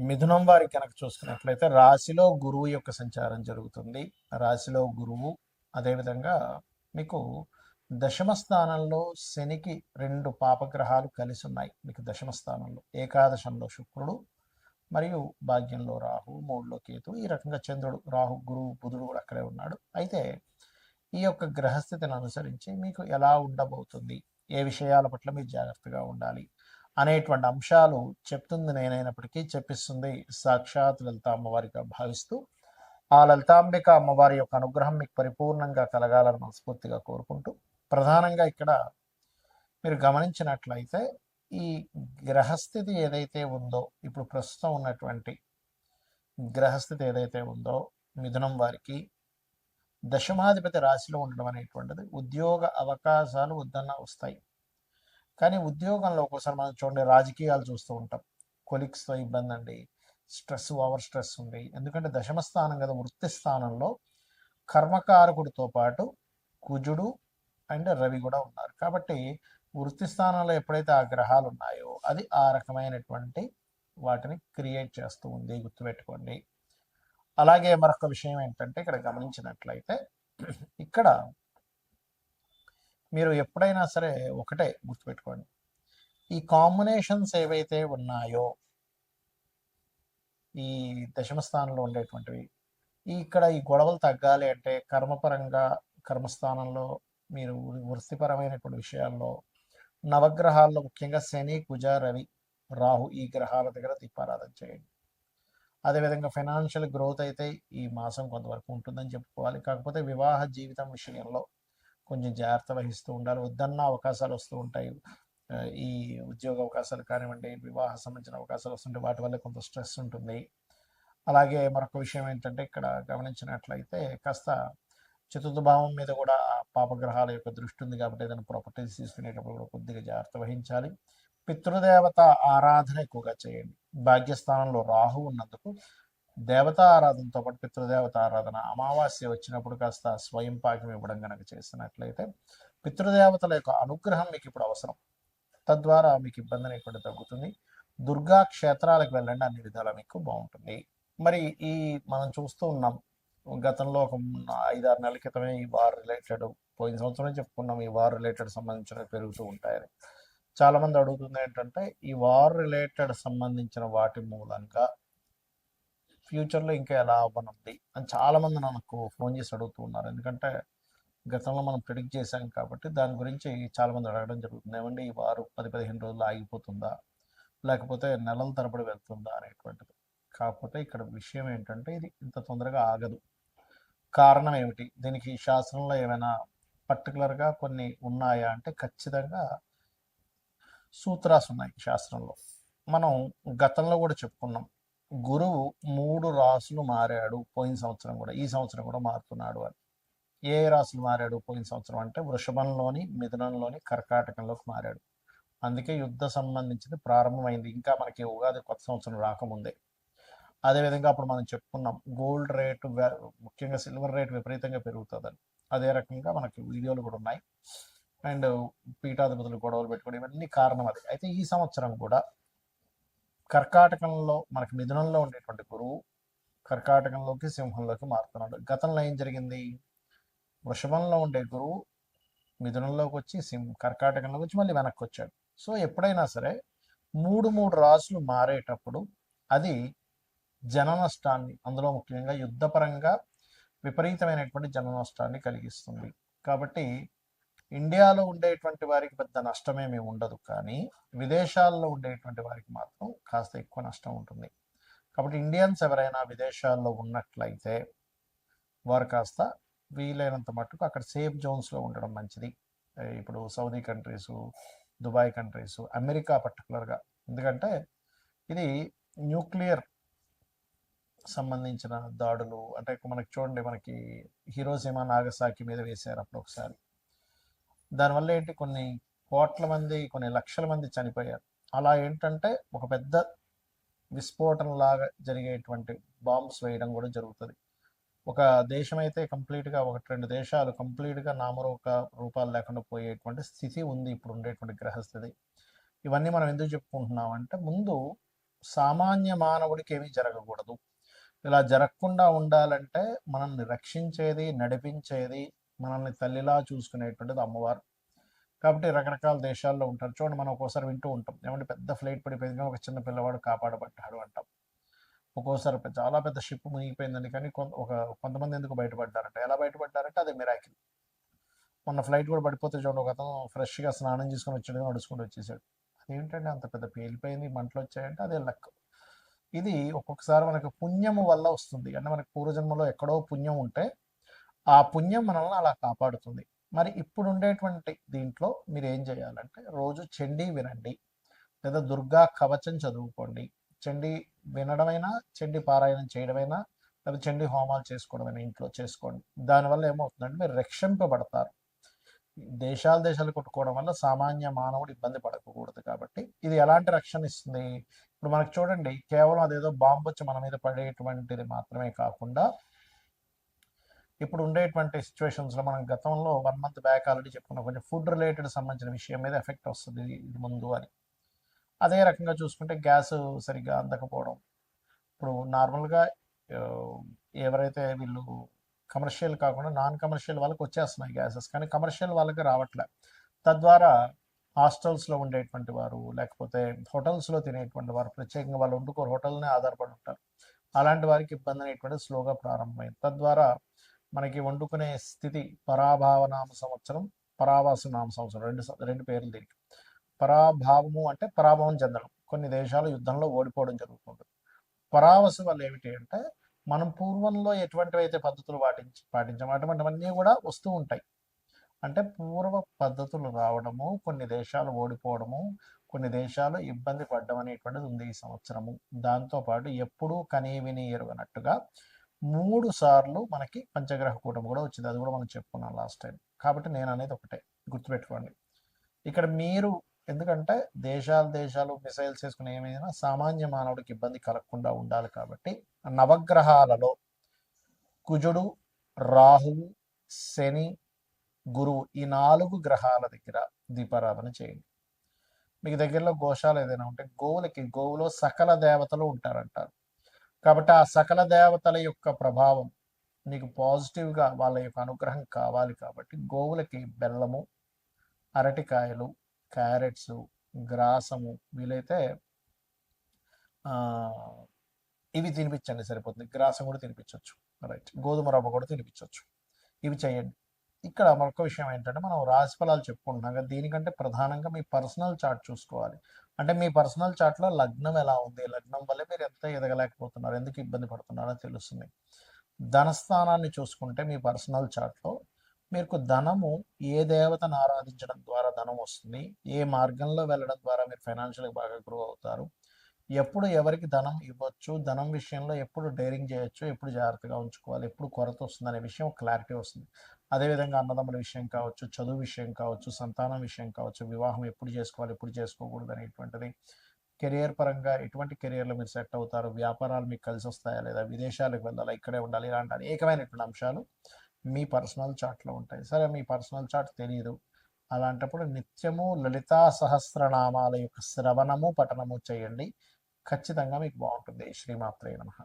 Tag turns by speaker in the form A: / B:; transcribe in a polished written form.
A: మిథునం వారికి కనుక చూసుకున్నట్లయితే రాశిలో గురువు యొక్క సంచారం జరుగుతుంది. రాశిలో గురువు, అదేవిధంగా మీకు దశమ స్థానంలో శనికి 2 పాపగ్రహాలు కలిసి ఉన్నాయి. మీకు దశమ స్థానంలో ఏకాదశంలో శుక్రుడు మరియు భాగ్యంలో రాహు, మూడులో కేతు, ఈ రకంగా చంద్రుడు, రాహు, గురువు, బుధుడు కూడా అక్కడే ఉన్నాడు. అయితే ఈ యొక్క గ్రహస్థితిని అనుసరించి మీకు ఎలా ఉండబోతుంది, ఏ విషయాల పట్ల మీరు జాగ్రత్తగా ఉండాలి అనేటువంటి అంశాలు చెప్తుంది నేనైనప్పటికీ చెప్పిస్తుంది సాక్షాత్ లలిత అమ్మవారిగా భావిస్తూ, ఆ లలితాంబిక అమ్మవారి యొక్క అనుగ్రహం మీకు పరిపూర్ణంగా కలగాలని మనస్ఫూర్తిగా కోరుకుంటూ, ప్రధానంగా ఇక్కడ మీరు గమనించినట్లయితే ఈ గ్రహస్థితి ఏదైతే ఉందో, ఇప్పుడు ప్రస్తుతం ఉన్నటువంటి గ్రహస్థితి ఏదైతే ఉందో మిథునం వారికి దశమాధిపతి రాశిలో ఉండడం అనేటువంటిది ఉద్యోగ అవకాశాలు వద్దన్నా వస్తాయి. కానీ ఉద్యోగంలో ఒక్కోసారి మనం చూడండి, రాజకీయాలు చూస్తూ ఉంటాం, కొలీగ్స్తో ఇబ్బంది అండి, స్ట్రెస్, ఓవర్ స్ట్రెస్ ఉంది. ఎందుకంటే దశమ స్థానం కదా, వృత్తి స్థానంలో కర్మకారకుడితో పాటు కుజుడు అండ్ రవి కూడా ఉన్నారు. కాబట్టి వృత్తి స్థానంలో ఎప్పుడైతే ఆ గ్రహాలు ఉన్నాయో అది ఆ రకమైనటువంటి వాటిని క్రియేట్ చేస్తూ ఉంది, గుర్తుపెట్టుకోండి. అలాగే మరొక విషయం ఏంటంటే ఇక్కడ గమనించినట్లయితే ఇక్కడ మీరు ఎప్పుడైనా సరే ఒకటే గుర్తుపెట్టుకోండి, ఈ కాంబినేషన్స్ ఏవైతే ఉన్నాయో ఈ దశమ స్థానంలో ఉండేటువంటివి, ఇక్కడ ఈ గొడవలు తగ్గాలి అంటే కర్మపరంగా కర్మస్థానంలో మీరు వృత్తిపరమైనటువంటి విషయాల్లో నవగ్రహాల్లో ముఖ్యంగా శని, కుజ, రవి, రాహు ఈ గ్రహాల దగ్గర దీపారాధన చేయండి. అదేవిధంగా ఫైనాన్షియల్ గ్రోత్ అయితే ఈ మాసం కొంతవరకు ఉంటుందని చెప్పుకోవాలి. కాకపోతే వివాహ జీవితం విషయంలో కొంచెం జాగ్రత్త వహిస్తూ ఉండాలి. వద్దన్న అవకాశాలు వస్తూ ఉంటాయి. ఈ ఉద్యోగ అవకాశాలు కానివ్వండి, వివాహ సంబంధించిన అవకాశాలు వస్తుంటే వాటి వల్ల కొంత స్ట్రెస్ ఉంటుంది. అలాగే మరొక విషయం ఏంటంటే ఇక్కడ గమనించినట్లయితే కాస్త చతుర్థ భావం మీద కూడా పాపగ్రహాల యొక్క దృష్టి ఉంది కాబట్టి ఏదైనా ప్రాపర్టీస్ తీసుకునేటప్పుడు కూడా కొద్దిగా జాగ్రత్త వహించాలి. పితృదేవత ఆరాధన ఎక్కువగా చేయండి. భాగ్యస్థానంలో రాహు ఉన్నందుకు దేవతా ఆరాధనతో పాటు పితృదేవత ఆరాధన, అమావాస్య వచ్చినప్పుడు కాస్త స్వయం పాకం ఇవ్వడం కనుక చేసినట్లయితే పితృదేవతల యొక్క అనుగ్రహం మీకు ఇప్పుడు అవసరం. తద్వారా మీకు ఇబ్బంది అనేటువంటి తగ్గుతుంది. దుర్గా క్షేత్రాలకు వెళ్ళండి, అన్ని విధాలా మీకు బాగుంటుంది. మరి ఈ మనం చూస్తూ ఉన్నాం, గతంలో ఒక 5-6 నెలల క్రితమే ఈ వార్ రిలేటెడ్, పోయిన సంవత్సరం చెప్పుకున్నాం ఈ వార్ రిలేటెడ్ సంబంధించినవి పెరుగుతూ ఉంటాయని. చాలామంది అడుగుతుంది ఏంటంటే ఈ వార్ రిలేటెడ్ సంబంధించిన వాటి మూలంగా ఫ్యూచర్లో ఇంకా ఎలా అవ్వనుంది అని చాలామంది నాకు ఫోన్ చేసి అడుగుతూ ఉన్నారు. ఎందుకంటే గతంలో మనం ప్రిడిక్ట్ చేశాం కాబట్టి దాని గురించి చాలామంది అడగడం జరుగుతుంది. ఏమంటే ఈ వారు 10-15 రోజులు ఆగిపోతుందా, లేకపోతే నెలల తరబడి వెళ్తుందా అనేటువంటిది. కాకపోతే ఇక్కడ విషయం ఏంటంటే ఇది ఇంత తొందరగా ఆగదు. కారణం ఏమిటి, దీనికి శాస్త్రంలో ఏమైనా పర్టికులర్గా కొన్ని ఉన్నాయా అంటే ఖచ్చితంగా సూత్రాలు ఉన్నాయి శాస్త్రంలో. మనం గతంలో కూడా చెప్పుకున్నాం, గురువు 3 రాసులు మారాడు పోయిన సంవత్సరం కూడా, ఈ సంవత్సరం కూడా మారుతున్నాడు అని. ఏ రాసులు మారాడు పోయిన సంవత్సరం అంటే వృషభంలోని, మిథునంలోని, కర్కాటకంలోకి మారాడు. అందుకే యుద్ధ సంబంధించింది ప్రారంభమైంది, ఇంకా మనకి ఉగాది కొత్త సంవత్సరం రాకముందే. అదేవిధంగా అప్పుడు మనం చెప్పుకున్నాం గోల్డ్ రేటు, ముఖ్యంగా సిల్వర్ రేటు విపరీతంగా పెరుగుతుందని. అదే రకంగా మనకి వీడియోలు కూడా ఉన్నాయి. అండ్ పీఠాధిపతులు గొడవలు పెట్టుకోవడం ఇవన్నీ కారణం అది. అయితే ఈ సంవత్సరం కూడా కర్కాటకంలో మనకి మిథునంలో ఉండేటువంటి గురువు కర్కాటకంలోకి, సింహంలోకి మారుతున్నాడు. గతంలో ఏం జరిగింది, వృషభంలో ఉండే గురువు మిథునంలోకి వచ్చి కర్కాటకంలోకి వచ్చి మళ్ళీ వెనక్కి వచ్చాడు. సో ఎప్పుడైనా సరే 3 రాసులు మారేటప్పుడు అది జన నష్టాన్ని, అందులో ముఖ్యంగా యుద్ధపరంగా విపరీతమైనటువంటి జన నష్టాన్ని కలిగిస్తుంది. కాబట్టి ఇండియాలో ఉండేటువంటి వారికి పెద్ద నష్టమేమీ ఉండదు, కానీ విదేశాల్లో ఉండేటువంటి వారికి మాత్రం కాస్త ఎక్కువ నష్టం ఉంటుంది. కాబట్టి ఇండియన్స్ ఎవరైనా విదేశాల్లో ఉన్నట్లయితే వారు కాస్త వీలైనంత మట్టుకు అక్కడ సేఫ్ జోన్స్లో ఉండడం మంచిది. ఇప్పుడు Saudi countries, Dubai countries, America పర్టికులర్గా, ఎందుకంటే ఇది న్యూక్లియర్ సంబంధించిన దాడులు. అంటే మనకి చూడండి, మనకి హిరోషిమా నాగసాకి మీద వేశారు అప్పుడు ఒకసారి. దానివల్ల ఏంటి, కొన్ని కోట్ల మంది, కొన్ని లక్షల మంది చనిపోయారు. అలా ఏంటంటే ఒక పెద్ద విస్ఫోటనలాగా జరిగేటువంటి బాంబ్స్ వేయడం కూడా జరుగుతుంది. ఒక దేశం అయితే కంప్లీట్గా, 1-2 దేశాలు కంప్లీట్గా రూపాలు లేకుండా పోయేటువంటి స్థితి ఉంది ఇప్పుడు ఉండేటువంటి గ్రహస్థితి. ఇవన్నీ మనం ఎందుకు చెప్పుకుంటున్నాం అంటే ముందు సామాన్య మానవుడికి ఏమీ జరగకూడదు. ఇలా జరగకుండా ఉండాలంటే మనల్ని రక్షించేది, నడిపించేది, మనల్ని తల్లిలా చూసుకునేటువంటిది అమ్మవారు. కాబట్టి రకరకాల దేశాల్లో ఉంటారు. చూడండి, మనం ఒక్కోసారి వింటూ ఉంటాం. ఏమంటే పెద్ద ఫ్లైట్ పడిపోయింది కానీ ఒక చిన్న పిల్లవాడు కాపాడబడ్డాడు అంటాం. ఒక్కోసారి చాలా పెద్ద షిప్ మునిగిపోయిందని కానీ కొంతమంది ఎందుకు బయటపడ్డారంటే, ఎలా బయటపడ్డారంటే అది మిరాకిల్. మొన్న ఫ్లైట్ కూడా పడిపోతే చూడండి, ఒక అతను ఫ్రెష్గా స్నానం చేసుకొని వచ్చాడు, నడుచుకుంటూ వచ్చేసాడు. అదేంటంటే అంత పెద్ద పేలిపోయింది, మంటలు వచ్చాయంటే అదే లక్. ఇది ఒక్కొక్కసారి మనకు పుణ్యము వల్ల వస్తుంది. అంటే మనకు పూర్వజన్మలో ఎక్కడో పుణ్యం ఉంటే ఆ పుణ్యం మనల్ని అలా కాపాడుతుంది. మరి ఇప్పుడు ఉండేటువంటి దీంట్లో మీరు ఏం చేయాలంటే, రోజు చండీ వినండి, లేదా దుర్గా కవచం చదువుకోండి. చండీ వినడమైనా, చండీ పారాయణం చేయడమైనా, లేదా చండీ హోమాలు చేసుకోవడమైనా ఇంట్లో చేసుకోండి. దానివల్ల ఏమవుతుందంటే మీరు రక్షింపబడతారు. దేశాలు కొట్టుకోవడం వల్ల సామాన్య మానవుడు ఇబ్బంది పడకూడదు. కాబట్టి ఇది ఎలాంటి రక్షణ ఇస్తుంది? ఇప్పుడు మనకు చూడండి, కేవలం అదేదో బాంబు వచ్చి మన మీద పడేటువంటిది మాత్రమే కాకుండా, ఇప్పుడు ఉండేటువంటి సిచ్యువేషన్స్లో మనం గతంలో 1 month బ్యాక్ ఆల్రెడీ చెప్పుకున్నాం, కొంచెం ఫుడ్ రిలేటెడ్ సంబంధించిన విషయం మీద ఎఫెక్ట్ వస్తుంది ఇది ముందు అని. అదే రకంగా చూసుకుంటే గ్యాస్ సరిగ్గా అందకపోవడం. ఇప్పుడు నార్మల్గా ఎవరైతే వీళ్ళు కమర్షియల్ కాకుండా నాన్ కమర్షియల్ వాళ్ళకి వచ్చేస్తున్నాయి గ్యాసెస్, కానీ కమర్షియల్ వాళ్ళకి రావట్లే. తద్వారా హాస్టల్స్లో ఉండేటువంటి వారు, లేకపోతే హోటల్స్లో తినేటువంటి వారు, ప్రత్యేకంగా వాళ్ళు వండుకోరు, హోటల్నే ఆధారపడి ఉంటారు. అలాంటి వారికి ఇబ్బంది అనేటువంటిది స్లోగా ప్రారంభమైంది. తద్వారా మనకి వండుకునే స్థితి పరాభావనామ సంవత్సరం, పరావాసు నామ సంవత్సరం, రెండు పేర్లు దీనికి. పరాభావము అంటే పరాభవం చెందడం, కొన్ని దేశాలు యుద్ధంలో ఓడిపోవడం జరుగుతుంది. పరావసు వల్ల ఏమిటి అంటే, మనం పూర్వంలో ఎటువంటివి అయితే పద్ధతులు పాటించాము అటువంటివన్నీ కూడా వస్తూ ఉంటాయి. అంటే పూర్వ పద్ధతులు రావడము, కొన్ని దేశాలు ఓడిపోవడము, కొన్ని దేశాలు ఇబ్బంది పడ్డం అనేటువంటిది ఉంది ఈ సంవత్సరము. దాంతోపాటు ఎప్పుడూ కనీ విని ఎరుగనట్టుగా 3 సార్లు మనకి పంచగ్రహ కూటమి కూడా వచ్చింది. అది కూడా మనం చెప్పుకున్నాం లాస్ట్ టైం. కాబట్టి నేను అనేది ఒకటే గుర్తుపెట్టుకోండి. ఇక్కడ మీరు ఎందుకంటే దేశాలు మిసైల్స్ వేసుకుని ఏమైనా సామాన్య మానవుడికి ఇబ్బంది కలగకుండా ఉండాలి. కాబట్టి నవగ్రహాలలో కుజుడు, రాహువు, శని, గురువు, ఈ 4 గ్రహాల దగ్గర దీపారాధన చేయండి. మీకు దగ్గరలో గోశాల ఏదైనా ఉంటే గోవులో సకల దేవతలు ఉంటారంటారు. కాబట్టి ఆ సకల దేవతల యొక్క ప్రభావం నీకు పాజిటివ్గా, వాళ్ళ యొక్క అనుగ్రహం కావాలి. కాబట్టి గోవులకి బెల్లము, అరటికాయలు, క్యారెట్స్, గ్రాసము, వీలైతే ఇవి తినిపించండి, సరిపోతుంది. గ్రాసం కూడా తినిపించవచ్చు, రైట్. గోధుమ రవ్వ కూడా తినిపించవచ్చు. ఇవి చేయండి. ఇక్కడ మరొక విషయం ఏంటంటే, మనం రాశి ఫలాలు చెప్పుకుంటున్నాం కదా, దీనికంటే ప్రధానంగా మీ పర్సనల్ చార్ట్ చూసుకోవాలి. అంటే మీ పర్సనల్ చార్ట్లో లగ్నం ఎలా ఉంది, లగ్నం వల్ల మీరు ఎంత ఎదగలేకపోతున్నారు, ఎందుకు ఇబ్బంది పడుతున్నారో తెలుస్తుంది. ధనస్థానాన్ని చూసుకుంటే మీ పర్సనల్ చార్ట్లో మీకు ధనము ఏ దేవతను ఆరాధించడం ద్వారా ధనం వస్తుంది, ఏ మార్గంలో వెళ్ళడం ద్వారా మీరు ఫైనాన్షియల్గా బాగా గ్రో అవుతారు, ఎప్పుడు ఎవరికి ధనం ఇవ్వచ్చు, ధనం విషయంలో ఎప్పుడు డేరింగ్ చేయొచ్చు, ఎప్పుడు జాగ్రత్తగా ఉంచుకోవాలి, ఎప్పుడు కొరత వస్తుంది అనే విషయం క్లారిటీ వస్తుంది. అదేవిధంగా అన్నదమ్ముల విషయం కావచ్చు, చదువు విషయం కావచ్చు, సంతానం విషయం కావచ్చు, వివాహం ఎప్పుడు చేసుకోవాలి, ఎప్పుడు చేసుకోకూడదు అనేటువంటిది, కెరియర్ పరంగా ఎటువంటి కెరియర్లో మీరు సెట్ అవుతారు, వ్యాపారాలు మీకు కలిసి వస్తాయా లేదా, విదేశాలకు వెళ్ళాలా, ఇక్కడే ఉండాలి, ఇలాంటి అనేకమైనటువంటి అంశాలు మీ పర్సనల్ చార్ట్లో ఉంటాయి. సరే, మీ పర్సనల్ చార్ట్ తెలియదు, అలాంటప్పుడు నిత్యము లలితా సహస్రనామాల యొక్క శ్రవణము, పఠనము చేయండి. ఖచ్చితంగా మీకు బాగుంటుంది. శ్రీమాత్రే నమః.